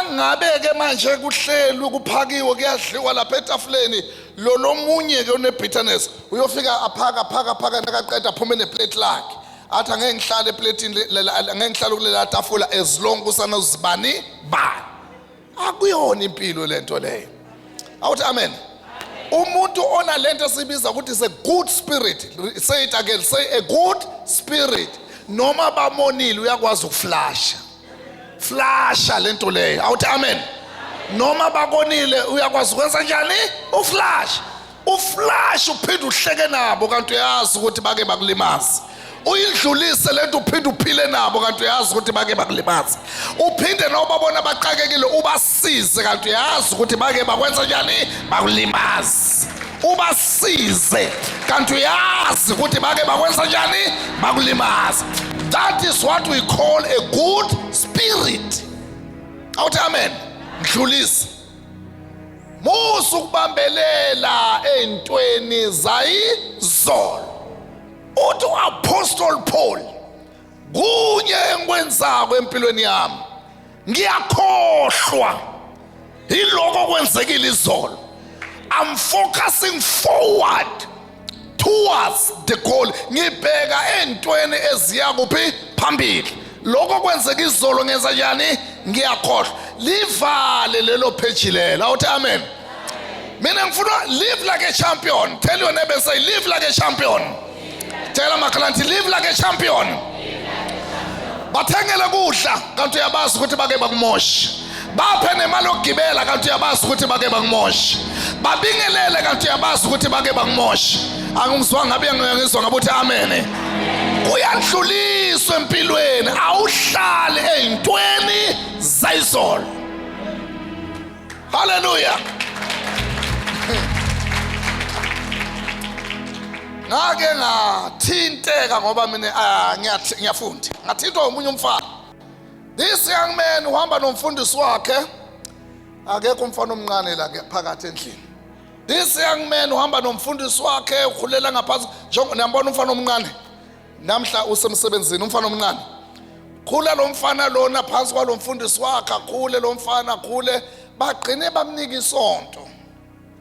mangabe ke manje kuhlelwe kuphakiwe kuyadliwa lapha etafuleni lo nomunye ke une-bitterness uyofika aphaka nakaqeda aphume neplate lakhe athi angeke ngihlale eplatini angeke ngihlale kulela tafula as long kusanozibani bani akuyona impilo lento leyo awuthi amen umuntu ona lento sibiza ukuthi is a good spirit. Say it again, say a good spirit. Noma bamonile uyakwazi ukuflasha lento leyo awuthi amen noma bakonile uyakwazi ukwenza njani uflash uphinde uhleke nabo kanti uyazi ukuthi bake bakulimaza uyidlulise lento uphinde uphile nabo kanti uyazi ukuthi bake bakulimaza uphinde nobabona baqakekile ubasize kanti uyazi ukuthi bake bakwenza njani bakulimaza ubasize kanti uyazi ukuthi bake bakwenza njani bakulimaza. That is what we call a good spirit. Awuthi amen mdlulisi musu kubambelela entweni zayizolo uthi uApostle Paul kunye enkwenzako empilweni yami ngiyakhohlwa iloko kwenzekile izolo. I'm focusing forward towards the goal. Ngibheka entweni eziya kuphi phambili. Lokho kwenzeka izolo ngenza njani ngiyakhohlwa. Livale lelo page lela. Awuthi amen. Mina ngifuna live like a champion. Tell your neighbor, say live like a champion. Tell amaklanti live like a champion. Bathengele kudla kanti uyabazi ukuthi bake bakumoshe. Baphe nemali yokugibela kanti uyabazi ukuthi bake bakumoshe. Babingelele kanti uyabazi ukuthi bake bakumoshe. Angizwa ngabe ngiyangizwa ngabe uthi amen. Uyandluliswa empilweni awuhlale ezintweni zayizolo. Hallelujah. Ngake ngathinteka ngoba mina ngiyafunda. Ngathintwa umunye umfana. This young man uhamba nomfundisi wakhe. Akekho umfana omncane la phakathi endlini. This young man uhamba nomfundisi wakhe ukhulela ngaphansi njengoba niyambona umfana omncane. Namhla usemsebenzini umfana omncane. Khula lo mfana lona phansi kwalo mfundisi wakhe khule lo mfana khule bagcine bamnika isonto.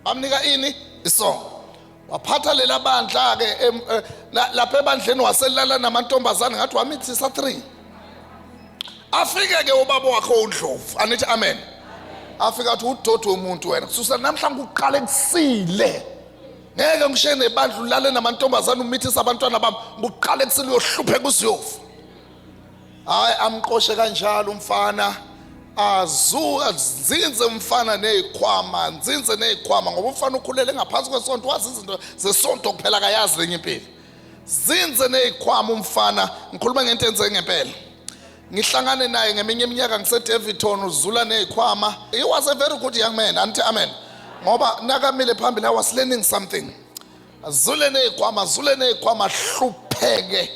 Bamnika ini? Isonto. Waphatha lela bandla ke lapha ebandleni waselala namantombazane ngathi wamithisa 3. Afike ke ubaba wakhe uNdlovu anithi amen. Afika athi uDodo womuntu wena kususa namhlanje uqale kusile. Ngeke ngishiye nebandla ulale namantombazane umithisa abantwana bami uqale kusile uyohluphe kuziyofu. Hayi amqoshe kanjalo umfana azinze umfana nezikhwama nzinze nezikhwama ngoba umfana ukhulele ngaphansi kwesonto wazi izinto zesonto kuphela kayazi lenye impilo. Zinze nezikhwama umfana ngikhuluma ngento enze ngempela. Ngihlangane naye ngeminye iminyaka ngise-Davidton uzula nezikhwama. He was a very good young man anti amen. Ngoba nakamile phambili I was learning something. Zule nezikhwama hlupheke.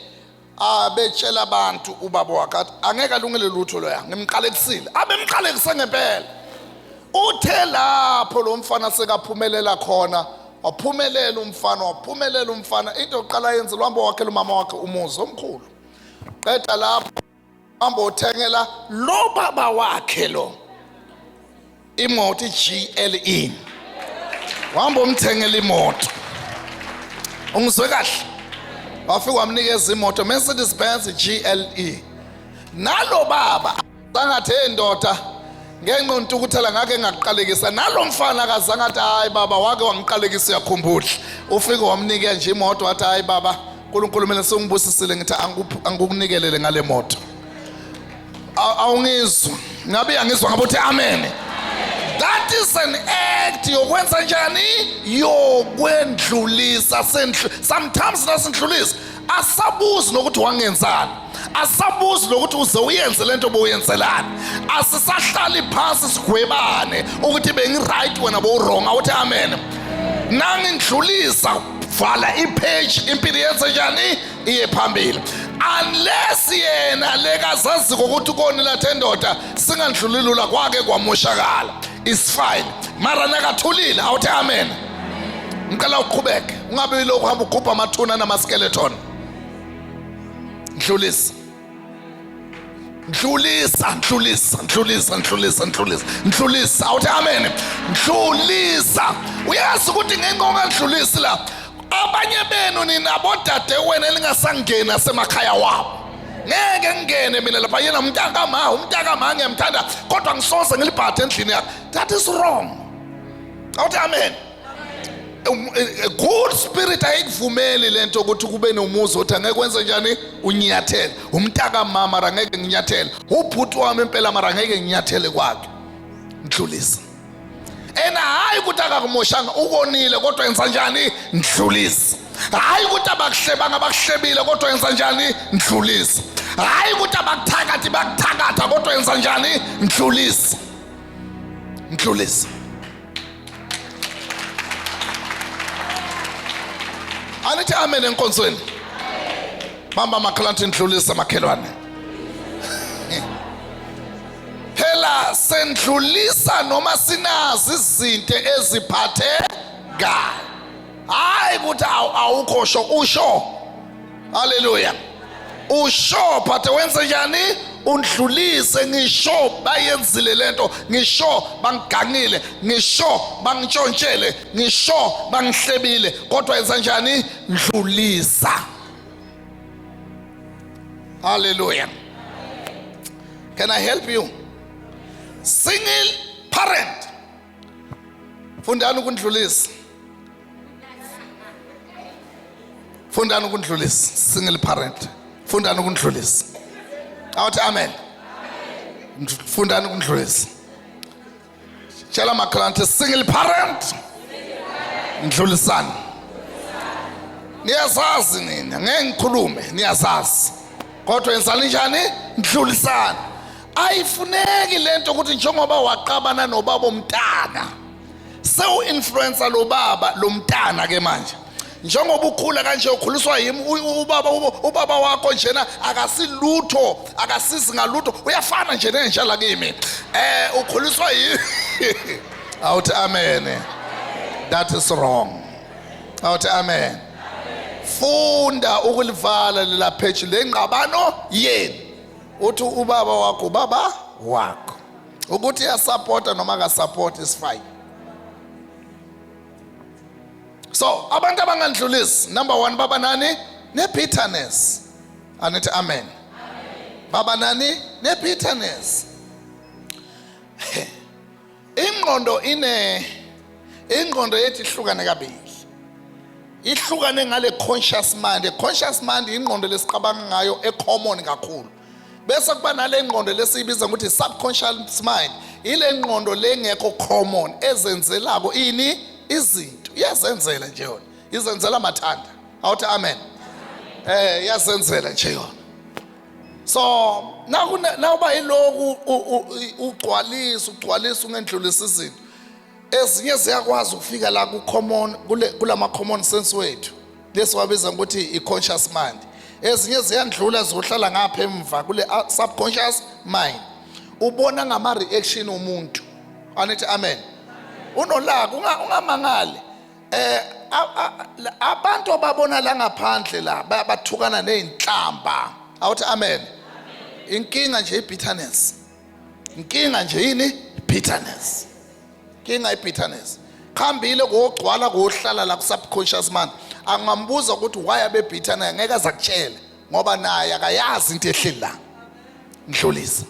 Abetshela abantu ubaba wakhe angeke alungele lutho loya ngimqale kusile abemqale kusengempela uthe lapho lo mfana sekaphumelela khona waphumelela umfana into oqala yenza uhambo wakhe lo mama wakhe umuzi omkhulu qeda lapho hamba uthengela lo baba wakhe lo imoto iGLE wahamba umthengela imoto ungizwe kahle wafika wamnikeza imoto Mercedes Benz GLE nalo baba sangathi endoda ngenxa untukuthela ngake ngaqalekisa nalo mfana akazange athi hayi baba wake wangiqalekisa uyakhumbula ufike wamnika nje imoto wathi hayi baba uNkulunkulu mina sengibusisile ngithi angikunikelele ngale moto awungizwa ngabe uyangizwa ngabe uthi amen. That is an act yokwenza njani yokwendlulisa sometimes nasindlulisa asabuzi nokuthi wangenzani asabuzi nokuthi uze uyenze lento boyenzelana asisahlali phansi sigwebane ukuthi bengiright wena bo-wrong awuthi amen. Nangindlulisa vala ipage impilo yenze njani iye phambili unless yena lekazazi ukuthi konila thendoda singandlulilula kwake kwamoshakala is fine mara nakathulile awuthi amen. Ngicela uqhubeke ungabe lokho hamba ukhupha amathuna namaskeleton. Ndlulisa ndlulisa awuthi amen. Ndlulisa. Uyazi ukuthi ngenxa ongandlulisi la abanye benu ninabodade wena elingasangeni asemakhaya wabo. Ngeke ngene mina lapha yena umntaka ma ngiyamthanda kodwa ngisoze ngilibhathe endlini yakhe. That is wrong. Awuthi amen. A good spirit ayikuvumeli lento ukuthi kube nomuzi othi angeke kwenze njani unyathele. Umntaka mama angeke nginyathele. Ubhuti wami impela mara angeke nginyathele kwakhe. Ndlulisa. Ena hayi ukuthi akakumoshanga ukonile kodwa yenza njani ndlulisa. Hayi ukuthi abakuhlebanga abakuhlebile kodwa yenza njani ndlulisa. Hayi ukuthi abakuthakathi bakuthakatha kodwa yenza njani ndlulisa. Anithi amen enkonzweni. Bamba makhalanti ndlulisa makhelwane. Phela sendlulisa noma sinazi izinto eziphathekayo. Hayi ukuthi awukho usho. Haleluya. Usho phathe wenze njani undlulise. Ngisho bayenzile lento, ngisho bangigangile, ngisho bangishontshele, ngisho bangihlebile kodwa yenza njani ndlulisa. Hallelujah. Can I help you? Single parent. Fundani ukundlulisa. Fundani ukundlulisa. Single parent. Fundani ukundlulisa. Awuthi amen. Fundani ukundlulisa. Tshela makhalanti single parent. Ndlulisana. Niyazazi nina ngeke ngikhulume niyazazi. Kodwa yenzani njani ndlulisana. Ayifuneki lento ukuthi njengoba waqabana nobaba omntana sewu influencer lo baba lo mntana ke manje. Njengoba ukhula kanje ukhuliswa yimi ubaba wakho njena akasilutho akasizi ngalutho uyafana nje nenjala kimi ukhuliswa yimi. Awuthi amen. That is wrong. Awuthi amen. Funda ukulivala lela page lengqabano yeni. Uthi ubaba wakho baba wakho ukuthi uyasupporta noma akasupport is fine. So abantu abangandlulisi number 1 baba nani ne-bitterness. Anithi amen. Baba nani ne-bitterness. Ingqondo yethi ihlukane kabili. Ihlukane ngale conscious mind. Conscious mind ingqondo lesiqabanga ngayo ecommon kakhulu. Bese kuba nale ngqondo lesiyibiza ukuthi subconscious mind. Ile ngqondo lengekho common ezenzelako ini izinto. Iyazenzela nje yona. Izenzela mathanda. Awuthi amen. Iyazenzela nje yona. So nawuba iloku ugcwalisa ungendlulisa izinto. Ezinye ziyakwazi ukufika la ku common kulama common sense wethu. Lesiwabiza ukuthi i-conscious mind. Ezinye ziyandlula zohlala ngapha emva kule subconscious mind. Ubona ngama reaction omuntu. Anithi amen. Unolaka ungamangali. Abantu ababona la ngaphandle la bathukana nezinhlamba. Awuthi amen. Inkinga nje i-bitterness. Inkinga nje yini? Bitterness. Inkinga i-bitterness. Khambile kugcwala kohlala la ku subconscious mind. Angambuza ukuthi why abe bitter ngeke azakutshela ngoba naye akayazi into ehleli la. Ndlulisa.